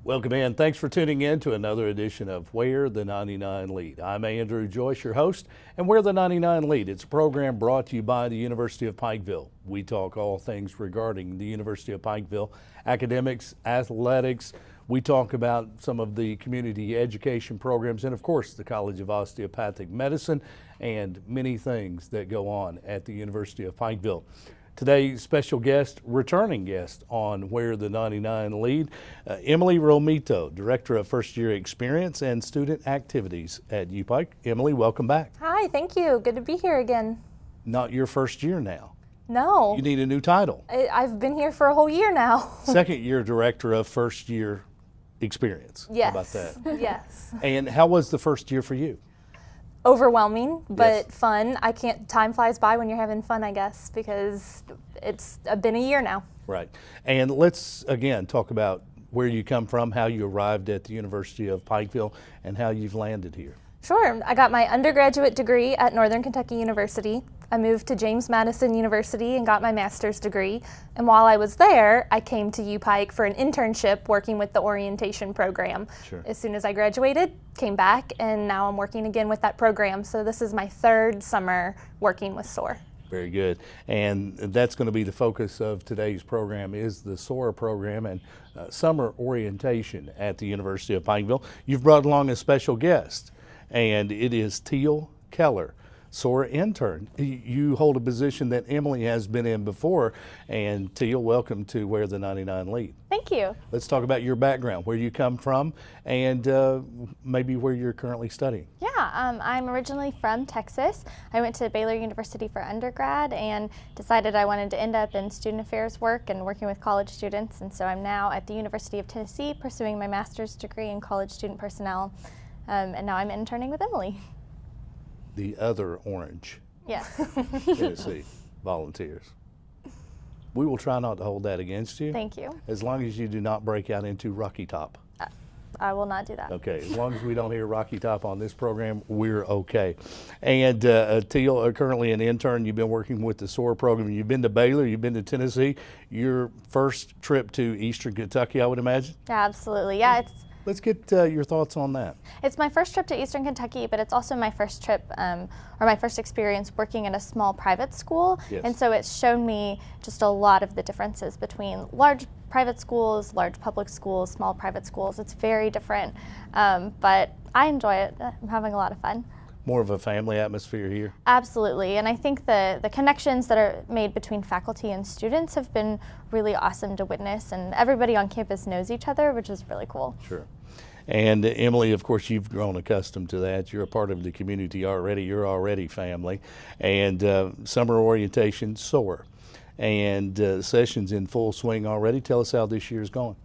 Welcome in. Thanks for tuning in to another edition of Where the 99 Lead. I'm Andrew Joyce, your host, and Where the 99 Lead. It's a program brought to you by the University of Pikeville. We talk all things regarding the University of Pikeville, academics, athletics. We talk about some of the community education programs and, of course, the College of Osteopathic Medicine and many things that go on at the University of Pikeville. Today's special guest, returning guest on Where the 99 Lead, Emily Romito, Director of First Year Experience and Student Activities at UPike. Emily, welcome back. Hi, thank you. Good to be here again. Not your first year now. No. You need a new title. I've been here for a whole year now. Second year Director of First Year Experience. Yes. How about that? Yes. And how was the first year for you? Overwhelming, but Yes. fun. Time flies by when you're having fun, I guess, because it's been a year now. Right. And let's, again, talk about where you come from, how you arrived at the University of Pikeville, and how you've landed here. Sure. I got my undergraduate degree at Northern Kentucky University. I moved to James Madison University and got my master's degree. And while I was there, I came to UPike for an internship working with the orientation program. Sure. As soon as I graduated, came back, and now I'm working again with that program. So this is my third summer working with SOAR. Very good. And that's going to be the focus of today's program is the SOAR program and summer orientation at the University of Pikeville. You've brought along a special guest, and it is Teal Keller, SOAR intern. You hold a position that Emily has been in before, and Teal, welcome to Where the 99 Lead. Thank you. Let's talk about your background, where you come from, and maybe where you're currently studying. Yeah, I'm originally from Texas. I went to Baylor University for undergrad and decided I wanted to end up in student affairs work and working with college students, and so I'm now at the University of Tennessee pursuing my master's degree in college student personnel, and now I'm interning with Emily. The other orange Yes. Tennessee volunteers. We will try not to hold that against you. Thank you. As long as you do not break out into Rocky Top. I will not do that. Okay, as long as we don't hear Rocky Top on this program, we're okay. And Teal, currently an intern. You've been working with the SOAR program. You've been to Baylor, you've been to Tennessee. Your first trip to Eastern Kentucky, I would imagine? Yeah, absolutely. Yeah, Let's get your thoughts on that. it's my first trip to Eastern Kentucky, but it's also my first trip or my first experience working in a small private school. Yes. And so it's shown me just a lot of the differences between large private schools, large public schools, small private schools. It's very different, but I enjoy it. I'm having a lot of fun. More of a family atmosphere here. Absolutely, and I think the connections that are made between faculty and students have been really awesome to witness, and everybody on campus knows each other, which is really cool. Sure. And Emily, of course, you've grown accustomed to that. You're a part of the community already. You're already family. And summer orientation, SOAR, and sessions in full swing already. Tell us how this year's going.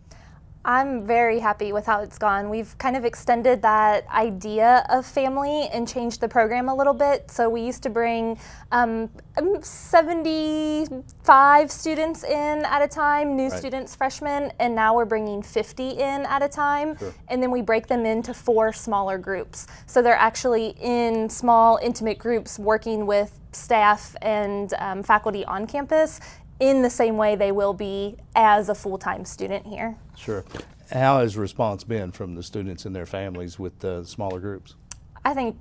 I'm very happy with how it's gone. We've kind of extended that idea of family and changed the program a little bit. So we used to bring 75 students in at a time, new Right. students, freshmen, and now we're bringing 50 in at a time. Sure. And then we break them into 4 smaller groups. So they're actually in small, intimate groups working with staff and faculty on campus in the same way they will be as a full-time student here. Sure. How has response been from the students and their families with the smaller groups? I think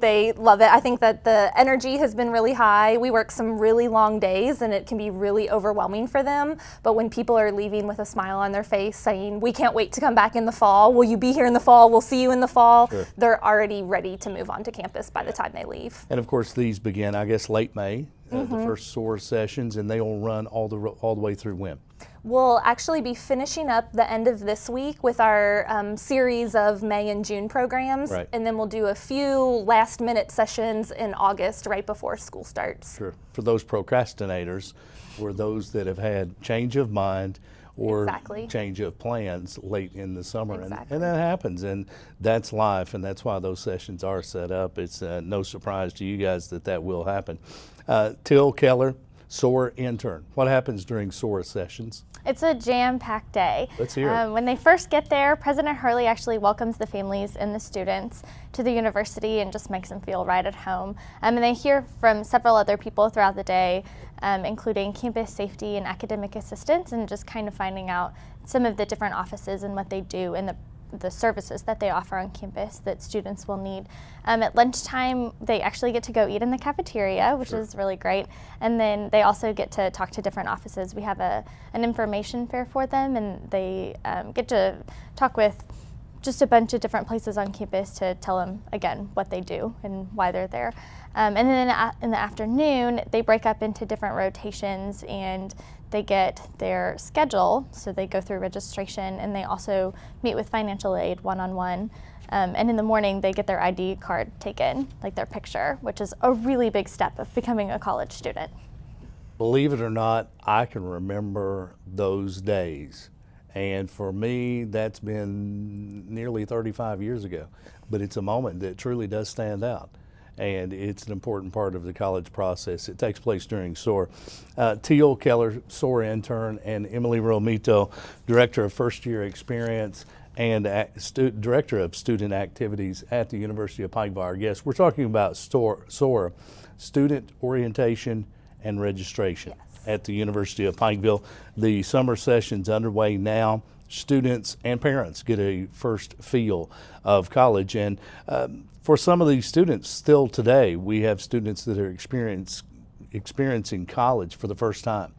they love it. I think that the energy has been really high. We work some really long days and it can be really overwhelming for them. But when people are leaving with a smile on their face saying, "We can't wait to come back in the fall. Will you be here in the fall? We'll see you in the fall." Sure. They're already ready to move on to campus by the time they leave. And of course, these begin, I guess, late May, the first SOAR sessions, and they will run all the way through when? We'll actually be finishing up the end of this week with our series of May and June programs. Right. And then we'll do a few last minute sessions in August right before school starts. Sure. For those procrastinators, or those that have had change of mind or Exactly. change of plans late in the summer. Exactly. And that happens, and that's life, and that's why those sessions are set up. It's no surprise to you guys that will happen. Teal Keller, SOAR intern. What happens during SOAR sessions? It's a jam-packed day. Let's hear it. When they first get there, President Hurley actually welcomes the families and the students to the university and just makes them feel right at home. And they hear from several other people throughout the day, including campus safety and academic assistants, and just kind of finding out some of the different offices and what they do and the services that they offer on campus that students will need. At lunchtime, they actually get to go eat in the cafeteria, which is really great. And then they also get to talk to different offices. We have an information fair for them, and they get to talk with just a bunch of different places on campus to tell them, again, what they do and why they're there. And then in the afternoon, they break up into different rotations, and they get their schedule, so they go through registration, and they also meet with financial aid one-on-one. And in the morning, they get their ID card taken, like their picture, which is a really big step of becoming a college student. Believe it or not, I can remember those days. And for me, that's been nearly 35 years ago. But it's a moment that truly does stand out. And it's an important part of the college process. It takes place during SOAR. Teal Keller, SOAR intern, and Emily Romito, Director of First Year Experience and Director of Student Activities at the University of Pikeville, our guests. We're talking about SOAR, Student Orientation and Registration at the University of Pikeville. The summer session's underway now. Students and parents get a first feel of college. And for some of these students, still today, we have students that are experiencing college for the first time.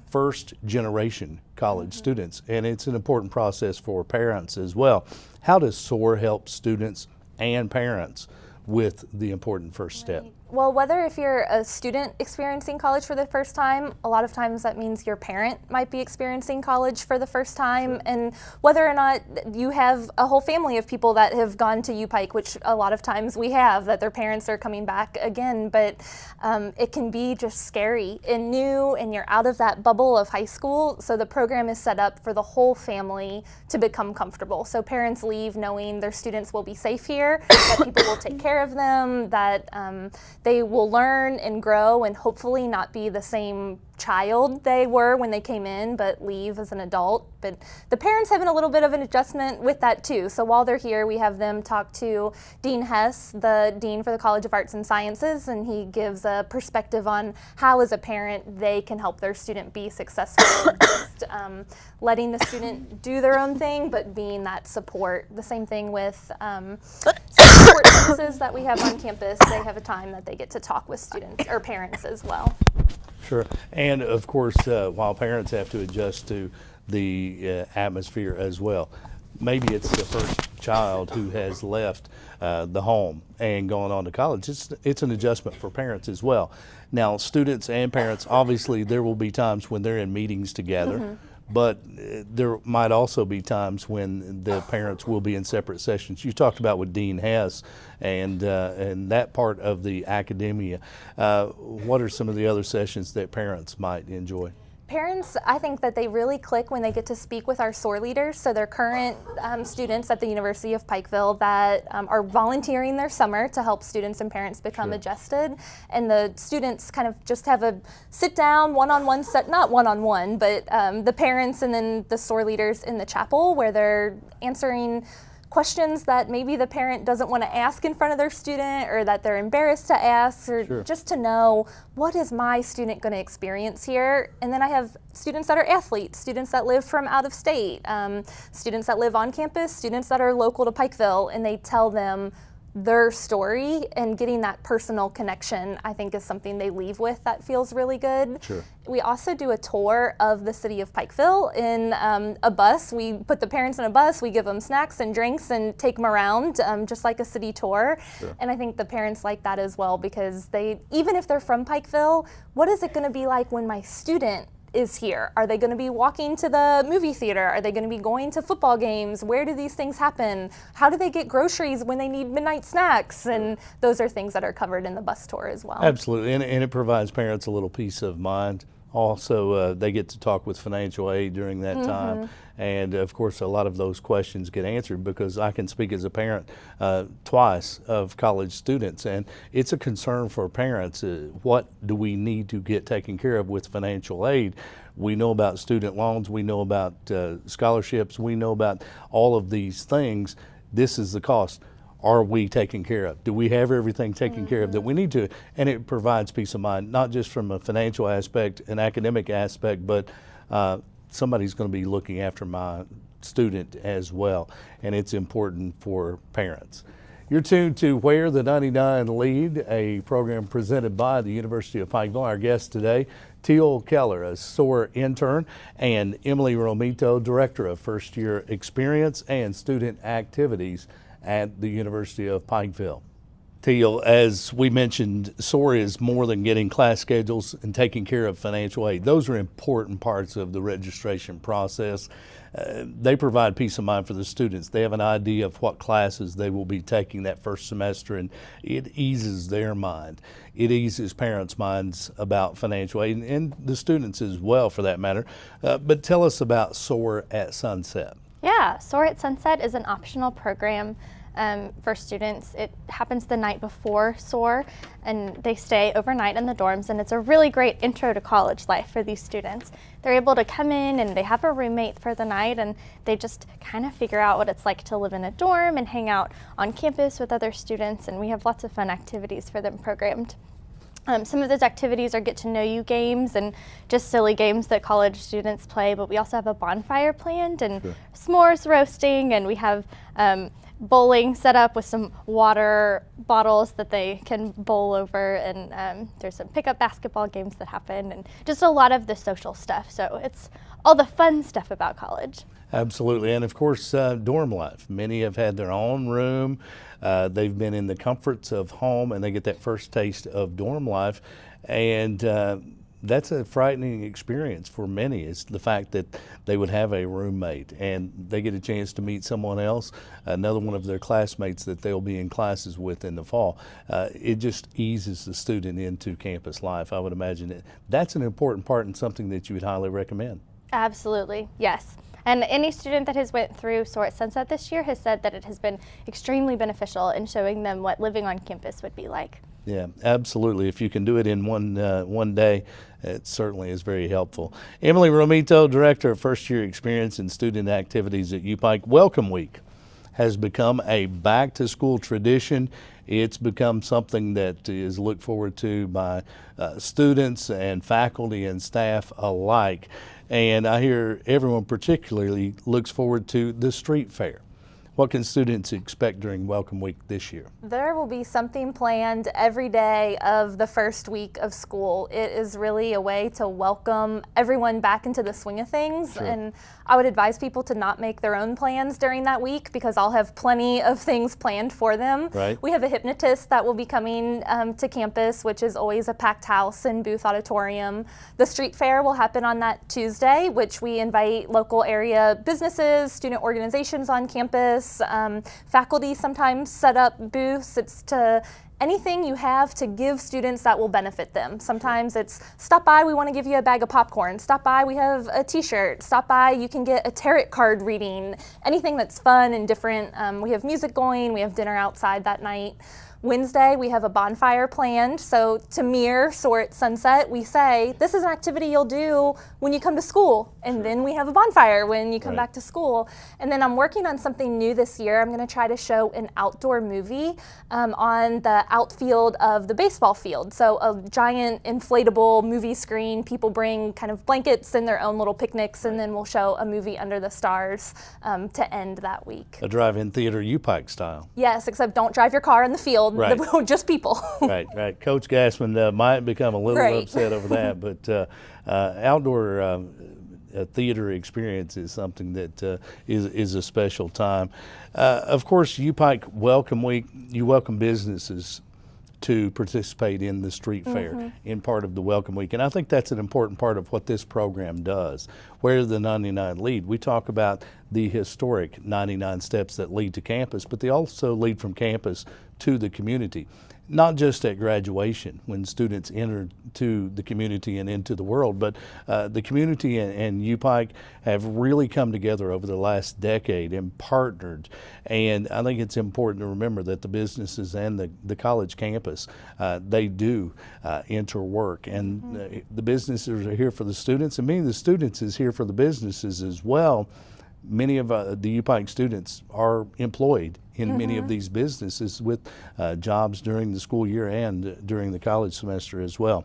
First generation college students. And it's an important process for parents as well. How does SOAR help students and parents with the important first step? Well, whether if you're a student experiencing college for the first time, a lot of times that means your parent might be experiencing college for the first time, and whether or not you have a whole family of people that have gone to UPike, which a lot of times we have, that their parents are coming back again, but it can be just scary and new, and you're out of that bubble of high school, so the program is set up for the whole family to become comfortable. So parents leave knowing their students will be safe here, that people will take care of them, that they will learn and grow and hopefully not be the same child they were when they came in, but leave as an adult. But the parents having a little bit of an adjustment with that too. So while they're here, we have them talk to Dean Hess, the Dean for the College of Arts and Sciences, and he gives a perspective on how as a parent they can help their student be successful. Just letting the student do their own thing, but being that support. The same thing with support services that we have on campus. They have a time that they get to talk with students or parents as well. Sure. And of course, while parents have to adjust to the atmosphere as well, maybe it's the first child who has left the home and gone on to college. It's an adjustment for parents as well. Now, students and parents, obviously, there will be times when they're in meetings together. But there might also be times when the parents will be in separate sessions. You talked about with Dean Hess and that part of the academia. What are some of the other sessions that parents might enjoy? Parents, I think that they really click when they get to speak with our SOAR leaders. So they're current students at the University of Pikeville that are volunteering their summer to help students and parents become adjusted. And the students kind of just have a sit down, one-on-one set, not one-on-one, but the parents and then the SOAR leaders in the chapel where they're answering questions that maybe the parent doesn't want to ask in front of their student, or that they're embarrassed to ask, or just to know, what is my student going to experience here? And then I have students that are athletes, students that live from out of state, students that live on campus, students that are local to Pikeville, and they tell them their story, and getting that personal connection, I think, is something they leave with that feels really good. Sure. We also do a tour of the city of Pikeville in a bus. We put the parents in a bus, we give them snacks and drinks and take them around, just like a city tour. Sure. And I think the parents like that as well, because they, even if they're from Pikeville, what is it going to be like when my student is here? Are they going to be walking to the movie theater? Are they going to be going to football games? Where do these things happen? How do they get groceries when they need midnight snacks? And those are things that are covered in the bus tour as well. Absolutely, and it provides parents a little peace of mind Also, they get to talk with financial aid during that time. And of course, a lot of those questions get answered because I can speak as a parent twice of college students. And it's a concern for parents. What do we need to get taken care of with financial aid? We know about student loans. We know about scholarships. We know about all of these things. This is the cost. Are we taken care of? Do we have everything taken care of that we need to? And it provides peace of mind, not just from a financial aspect, an academic aspect, but somebody's going to be looking after my student as well. And it's important for parents. You're tuned to Where the 99 Lead, a program presented by the University of Pikeville. Our guest today, Teal Keller, a SOAR intern, and Emily Romito, Director of First Year Experience and Student Activities at the University of Pikeville. Teal, as we mentioned, SOAR is more than getting class schedules and taking care of financial aid. Those are important parts of the registration process. They provide peace of mind for the students. They have an idea of what classes they will be taking that first semester, and it eases their mind. It eases parents' minds about financial aid, and the students as well, for that matter. But tell us about SOAR at Sunset. Yeah, SOAR at Sunset is an optional program for students. It happens the night before SOAR, and they stay overnight in the dorms, and it's a really great intro to college life for these students. They're able to come in and they have a roommate for the night, and they just kind of figure out what it's like to live in a dorm and hang out on campus with other students, and we have lots of fun activities for them programmed. Some of those activities are get to know you games and just silly games that college students play, but we also have a bonfire planned and s'mores roasting, and we have bowling set up with some water bottles that they can bowl over, and there's some pickup basketball games that happen, and just a lot of the social stuff. So it's all the fun stuff about college. Absolutely, and of course, dorm life. Many have had their own room. They've been in the comforts of home, and they get that first taste of dorm life. And that's a frightening experience for many, is the fact that they would have a roommate and they get a chance to meet someone else, another one of their classmates that they'll be in classes with in the fall. It just eases the student into campus life, I would imagine. That's an important part and something that you would highly recommend. Absolutely, yes. And any student that has went through SOAR at Sunset this year has said that it has been extremely beneficial in showing them what living on campus would be like. Yeah, absolutely. If you can do it in one day, it certainly is very helpful. Emily Romito, Director of First Year Experience and Student Activities at UPike. Welcome Week has become a back-to-school tradition. It's become something that is looked forward to by students and faculty and staff alike. And I hear everyone particularly looks forward to the street fair. What can students expect during Welcome Week this year? There will be something planned every day of the first week of school. It is really a way to welcome everyone back into the swing of things. Sure. And I would advise people to not make their own plans during that week, because I'll have plenty of things planned for them. Right. We have a hypnotist that will be coming to campus, which is always a packed house in Booth Auditorium. The street fair will happen on that Tuesday, which we invite local area businesses, student organizations on campus. Faculty sometimes set up booths. It's to anything you have to give students that will benefit them. Sometimes it's stop by, we want to give you a bag of popcorn. Stop by, we have a t-shirt. Stop by, you can get a tarot card reading. Anything that's fun and different. We have music going, we have dinner outside that night. Wednesday, we have a bonfire planned. So to mirror SOAR at Sunset, we say, this is an activity you'll do when you come to school. And then we have a bonfire when you come back to school. And then I'm working on something new this year. I'm gonna try to show an outdoor movie on the outfield of the baseball field. So a giant inflatable movie screen. People bring kind of blankets and their own little picnics, and then we'll show a movie under the stars to end that week. A drive-in theater, UPike style. Yes, except don't drive your car in the field. Right. Just people. Right. Coach Gassman might become a little Right. upset over that, but outdoor theater experience is something that is a special time. Of course, UPike Welcome Week, you welcome businesses to participate in the street fair in part of the Welcome Week. And I think that's an important part of what this program does. Where the 99 lead, we talk about the historic 99 steps that lead to campus, but they also lead from campus to the community. not just at graduation when students enter to the community and into the world, but the community and UPike have really come together over the last decade and partnered. And I think it's important to remember that the businesses and the college campus, they do interwork. And the businesses are here for the students, and many of the students is here for the businesses as well. Many of the UPike students are employed in many of these businesses with jobs during the school year and during the college semester as well.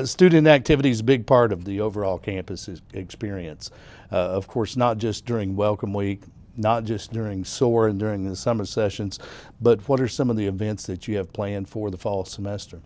Student activity is a big part of the overall campus experience. Of course, not just during Welcome Week, not just during SOAR and during the summer sessions, but what are some of the events that you have planned for the fall semester?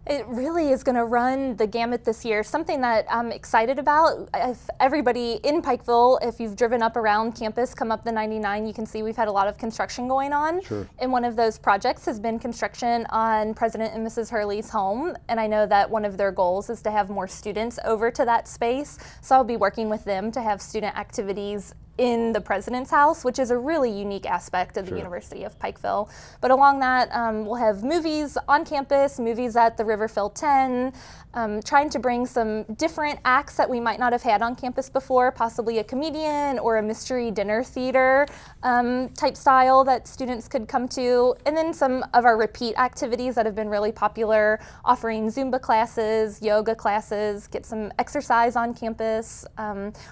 It really is going to run the gamut this year. Something that I'm excited about. If everybody in Pikeville, if you've driven up around campus, come up the 99, you can see we've had a lot of construction going on. Sure. And one of those projects has been construction on President and Mrs. Hurley's home. And I know that one of their goals is to have more students over to that space. So I'll be working with them to have student activities in the president's house, which is a really unique aspect of the University of Pikeville. But along that, we'll have movies on campus, movies at the Riverfield 10, trying to bring some different acts that we might not have had on campus before, possibly a comedian or a mystery dinner theater type style that students could come to. And then some of our repeat activities that have been really popular, offering Zumba classes, yoga classes, get some exercise on campus.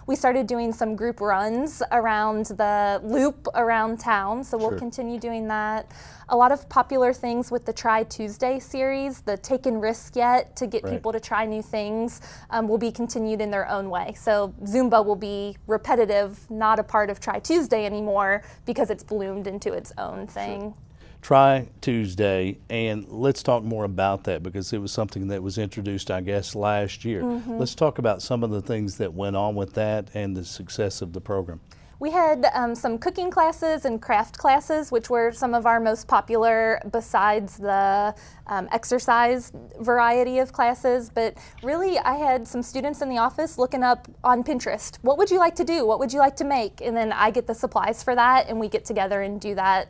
We started doing some group runs around the loop around town, so we'll continue doing that. A lot of popular things with the Try Tuesday series, the Taken Risk Yet to get people to try new things, will be continued in their own way. So Zumba will be repetitive, not a part of Try Tuesday anymore because it's bloomed into its own thing. Try Tuesday, and let's talk more about that because it was something that was introduced, I guess, last year. Let's talk about some of the things that went on with that and the success of the program. We had some cooking classes and craft classes, which were some of our most popular besides the exercise variety of classes. But really, I had some students in the office looking up on Pinterest, what would you like to do? What would you like to make? And then I get the supplies for that, and we get together and do that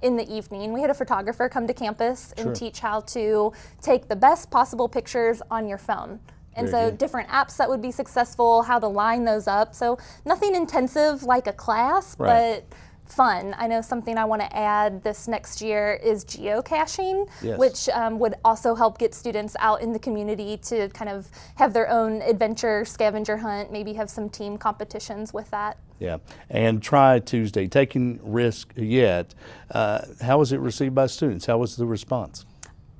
in the evening. We had a photographer come to campus and teach how to take the best possible pictures on your phone. And so different apps that would be successful, how to line those up. So nothing intensive like a class, but fun. I know something I want to add this next year is geocaching, which would also help get students out in the community to kind of have their own adventure, scavenger hunt, maybe have some team competitions with that. Yeah, and Try Tuesday, Taking Risk Yet. How was it received by students? How was the response?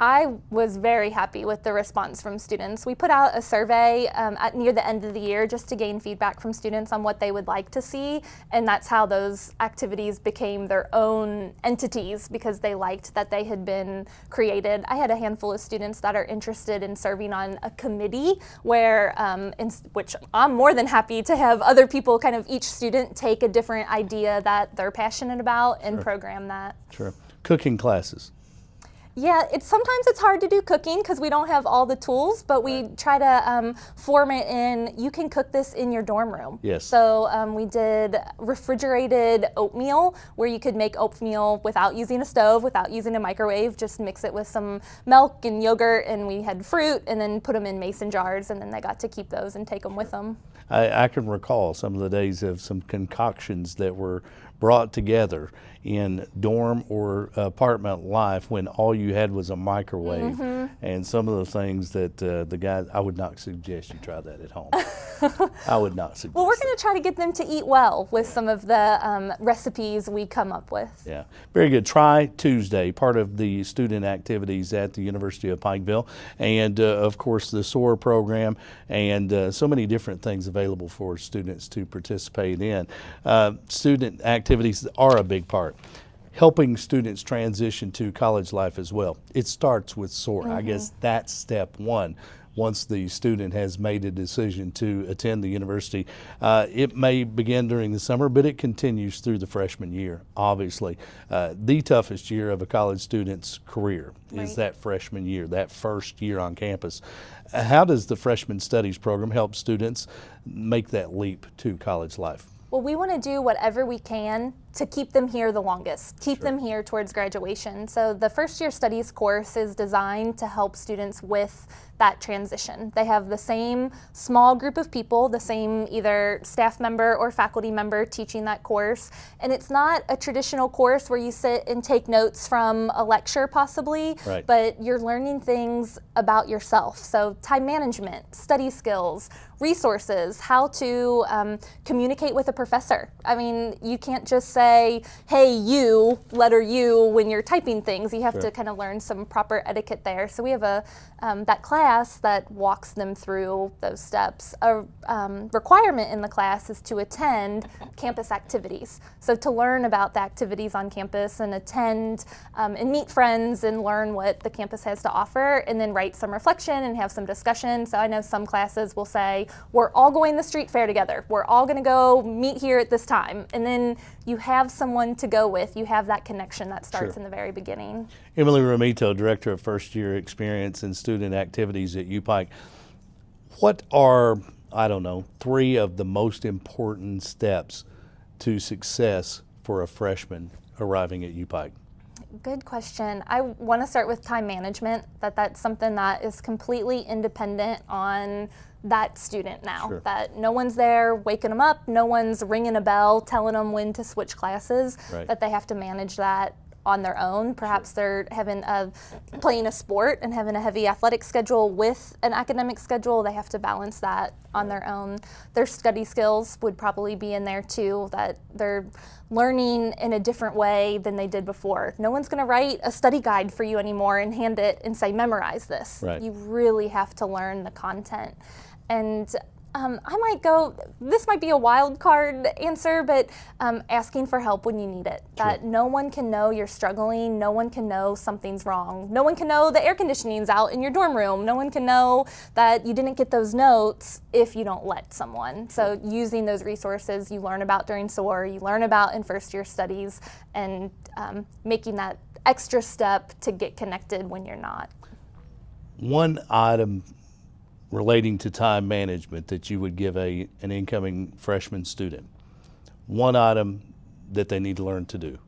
I was very happy with the response from students. We put out a survey near the end of the year just to gain feedback from students on what they would like to see, and that's how those activities became their own entities because they liked that they had been created. I had a handful of students that are interested in serving on a committee where, which I'm more than happy to have other people, kind of each student take a different idea that they're passionate about and program that. Sure. Cooking classes. Yeah, sometimes it's hard to do cooking because we don't have all the tools, but we try to form it in, you can cook this in your dorm room. Yes. So we did refrigerated oatmeal where you could make oatmeal without using a stove, without using a microwave, just mix it with some milk and yogurt, and we had fruit and then put them in mason jars, and then they got to keep those and take them with them. I can recall some of the days of some concoctions that were brought together in dorm or apartment life when all you had was a microwave, and some of the things that the guys, I would not suggest you try that at home. I would not suggest. Well, we're going to try to get them to eat well with some of the recipes we come up with. Yeah, very good. Try Tuesday, part of the student activities at the University of Pikeville, and of course the SOAR program, and so many different things available for students to participate in. Student activities are a big part. Helping students transition to college life as well. It starts with SOAR. I guess that's step one. Once the student has made a decision to attend the university, it may begin during the summer, but it continues through the freshman year, obviously. The toughest year of a college student's career is that freshman year, that first year on campus. How does the Freshman Studies program help students make that leap to college life? Well, we want to do whatever we can to keep them here the longest, keep them here towards graduation. So the first year studies course is designed to help students with that transition. They have the same small group of people, the same either staff member or faculty member teaching that course. And it's not a traditional course where you sit and take notes from a lecture possibly, Right. but you're learning things about yourself. So time management, study skills, resources, how to communicate with a professor. I mean, you can't just say, hey, you, letter U, when you're typing things. You have to kind of learn some proper etiquette there. So we have that class that walks them through those steps. A requirement in the class is to attend campus activities. So to learn about the activities on campus and attend and meet friends and learn what the campus has to offer, and then write some reflection and have some discussion. So I know some classes will say, we're all going to the street fair together. We're all going to go meet here at this time. And then you have someone to go with. You have that connection that starts in the very beginning. Emily Romito, Director of First Year Experience and Student Activities at UPike. What are, I don't know, 3 of the most important steps to success for a freshman arriving at UPike? Good question. I want to start with time management, that's something that is completely independent on that student now. That no one's there waking them up, no one's ringing a bell telling them when to switch classes, that they have to manage that on their own. Perhaps they're playing a sport and having a heavy athletic schedule with an academic schedule. They have to balance that on their own. Their study skills would probably be in there too, that they're learning in a different way than they did before. No one's going to write a study guide for you anymore and hand it and say, memorize this. You really have to learn the content. And I might go, this might be a wild card answer, but asking for help when you need it. That no one can know you're struggling, no one can know something's wrong, no one can know the air conditioning's out in your dorm room, no one can know that you didn't get those notes if you don't let someone. So using those resources you learn about during SOAR, you learn about in first year studies, and making that extra step to get connected when you're not. One item relating to time management that you would give an incoming freshman student? One item that they need to learn to do?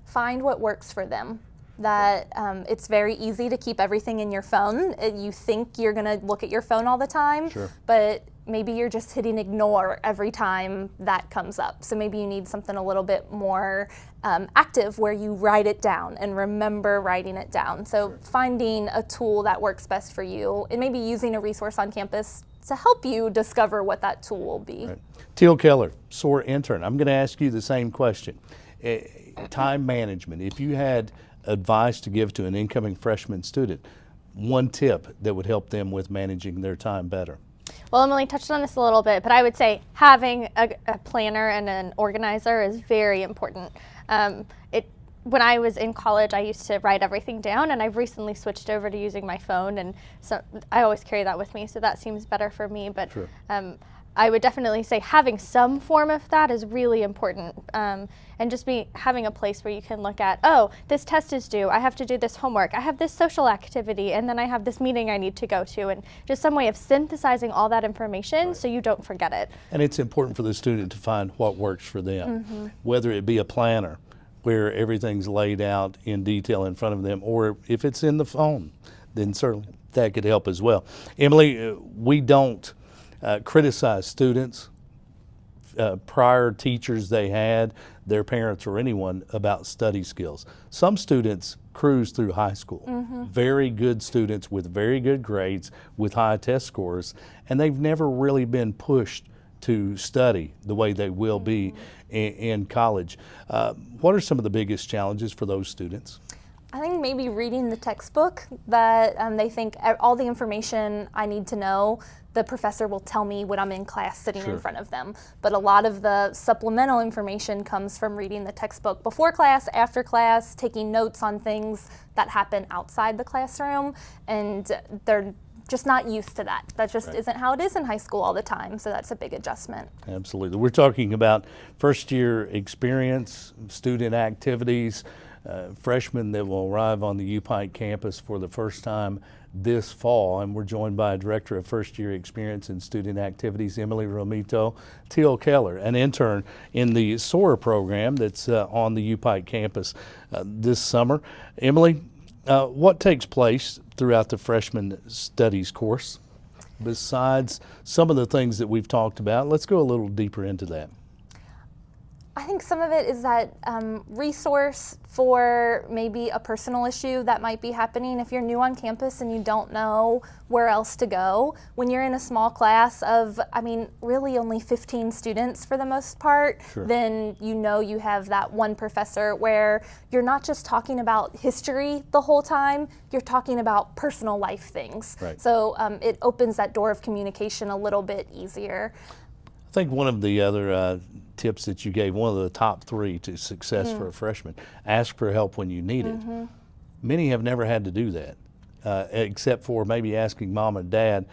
Find what works for them. That it's very easy to keep everything in your phone. You think you're going to look at your phone all the time, but maybe you're just hitting ignore every time that comes up. So maybe you need something a little bit more active where you write it down and remember writing it down. So finding a tool that works best for you, and maybe using a resource on campus to help you discover what that tool will be. Teal Keller, SOAR intern, I'm going to ask you the same question. Time management, if you had advice to give to an incoming freshman student, one tip that would help them with managing their time better? Well, Emily touched on this a little bit, but I would say having a planner and an organizer is very important. When I was in college, I used to write everything down, and I've recently switched over to using my phone, and so I always carry that with me, so that seems better for me. But I would definitely say having some form of that is really important, and just having a place where you can look at, oh, this test is due, I have to do this homework, I have this social activity, and then I have this meeting I need to go to, and just some way of synthesizing all that information so you don't forget it. And it's important for the student to find what works for them, whether it be a planner where everything's laid out in detail in front of them, or if it's in the phone, then certainly that could help as well. Emily, we don't criticize students, prior teachers they had, their parents or anyone about study skills. Some students cruise through high school, very good students with very good grades, with high test scores, and they've never really been pushed to study the way they will be in college. What are some of the biggest challenges for those students? I think maybe reading the textbook, that they think all the information I need to know, the professor will tell me when I'm in class sitting in front of them. But a lot of the supplemental information comes from reading the textbook before class, after class, taking notes on things that happen outside the classroom, and they're just not used to that. That just isn't how it is in high school all the time, so that's a big adjustment. Absolutely. We're talking about first year experience, student activities, freshmen that will arrive on the UPike campus for the first time this fall. And we're joined by Director of First Year Experience and Student Activities, Emily Romito. Teal Keller, an intern in the SOAR program that's on the U-Pike campus this summer. Emily, what takes place throughout the freshman studies course? Besides some of the things that we've talked about, let's go a little deeper into that. I think some of it is that resource for maybe a personal issue that might be happening. If you're new on campus and you don't know where else to go, when you're in a small class of, really only 15 students for the most part, Sure. then you have that one professor where you're not just talking about history the whole time, you're talking about personal life things. Right. So it opens that door of communication a little bit easier. I think one of the other tips that you gave, one of the top 3 to success for a freshman, ask for help when you need it. Many have never had to do that, except for maybe asking mom and dad,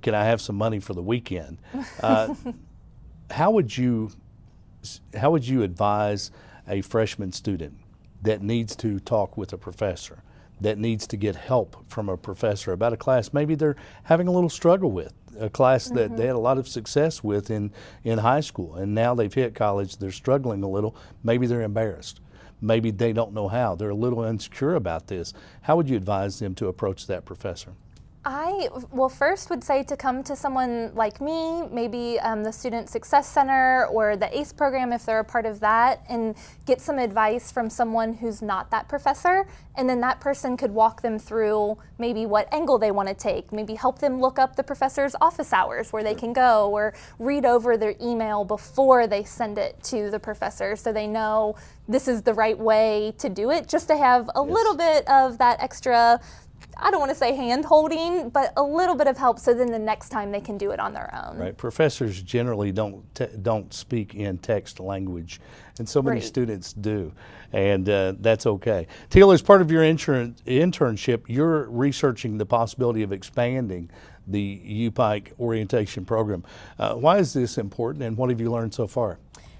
can I have some money for the weekend? How would you advise a freshman student that needs to talk with a professor, that needs to get help from a professor about a class maybe they're having a little struggle with, a class that they had a lot of success with in high school, and now they've hit college, they're struggling a little, maybe they're embarrassed, maybe they don't know how, they're a little insecure about this. How would you advise them to approach that professor? I first would say to come to someone like me, maybe the Student Success Center or the ACE program if they're a part of that, and get some advice from someone who's not that professor, and then that person could walk them through maybe what angle they want to take, maybe help them look up the professor's office hours where they can go, or read over their email before they send it to the professor so they know this is the right way to do it, just to have a little bit of that extra, I don't want to say hand holding, but a little bit of help so then the next time they can do it on their own. Right. Professors generally don't speak in text language, and so many Right. students do, and that's okay. Teal, as part of your internship, you're researching the possibility of expanding the U-Pike orientation program. Why is this important, and what have you learned so far?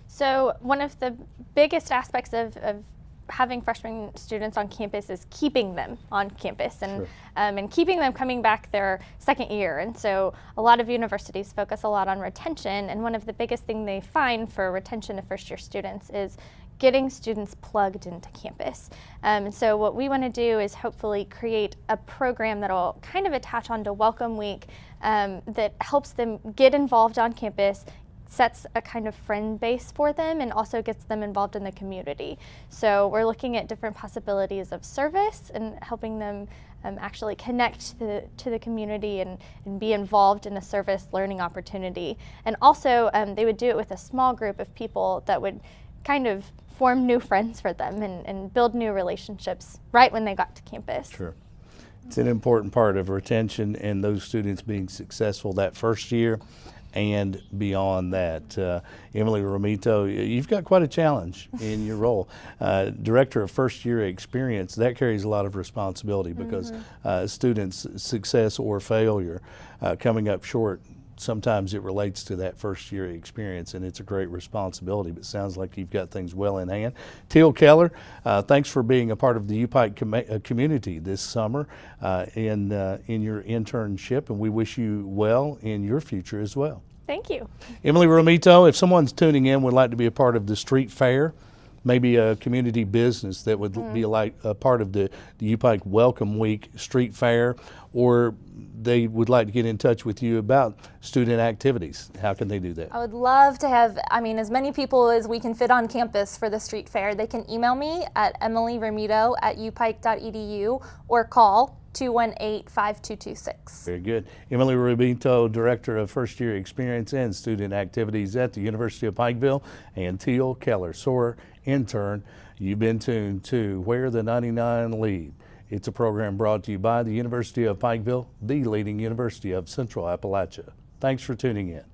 So one of the biggest aspects of having freshman students on campus is keeping them on campus and keeping them coming back their second year. And so a lot of universities focus a lot on retention, and one of the biggest things they find for retention of first year students is getting students plugged into campus. And so what we want to do is hopefully create a program that'll kind of attach onto Welcome Week that helps them get involved on campus, sets a kind of friend base for them, and also gets them involved in the community. So we're looking at different possibilities of service and helping them actually connect to the community and be involved in a service learning opportunity. And also they would do it with a small group of people that would kind of form new friends for them and build new relationships right when they got to campus. Sure. It's an important part of retention and those students being successful that first year and beyond that. Emily Romito, you've got quite a challenge in your role. Director of First Year Experience, that carries a lot of responsibility because students' success or failure coming up short, sometimes it relates to that first year experience, and it's a great responsibility, but it sounds like you've got things well in hand. Teal Keller, thanks for being a part of the U-Pike community this summer in your internship, and we wish you well in your future as well. Thank you. Emily Romito, if someone's tuning in would like to be a part of the street fair, maybe a community business that would be like a part of the U-Pike Welcome Week street fair, or they would like to get in touch with you about student activities, how can they do that? I would love to have, as many people as we can fit on campus for the street fair. They can email me at emilyromito@upike.edu or call 218-5226. Very good. Emily Romito, Director of First Year Experience and Student Activities at the University of Pikeville, and Teal Keller, SOAR intern. You've been tuned to Where the 99 Lead. It's a program brought to you by the University of Pikeville, the leading university of Central Appalachia. Thanks for tuning in.